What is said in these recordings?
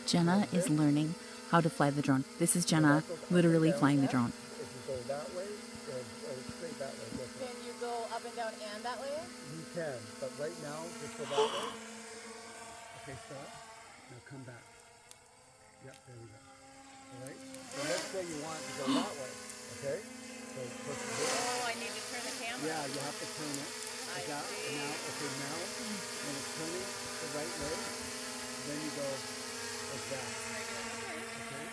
Jena is learning how to fly the drone. This is Jena literally flying the drone. If you go that way, or straight that way. Can you go up and down and that way? You can, but right now, just go that way. Okay, stop. Now come back. Yep, there we go. All right? So let's say you want to go that way, okay? So push the button. Oh, I need to turn the camera? Yeah, you have to turn it. Like that. And now, okay, now, when it's turning the right way, then you go like that. Okay?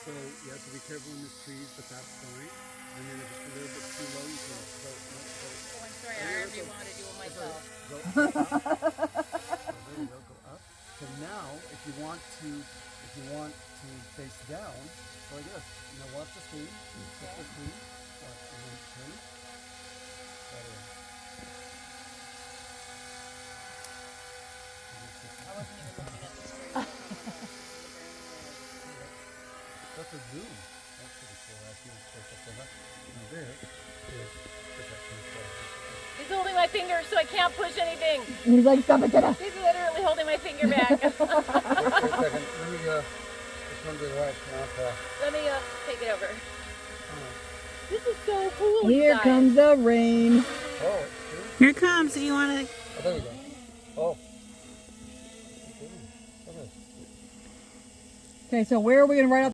So you have to be careful in the trees, but that's fine. And then if it's a little bit too low, you can go. Oh, I'm sorry, I already want to do it myself. Go up. So there you go, go up. So now, if you want to face down, go like this. Now watch the screen. Watch the screen. Watch, and then turn it. Right away. I wasn't even looking at the screen. That's a zoom. That's pretty cool. I can take up on that. Now this is He's holding my finger so I can't push anything. He's like, stop it, Jena. He's literally holding my finger back. Wait a second. Let me this one to the right. Let me take it over. This is so cool. Here guys. comes the rain. Oh, it's true. Here it comes. Do you want to? Oh, there we go. Oh. Okay, so where are we going to ride out?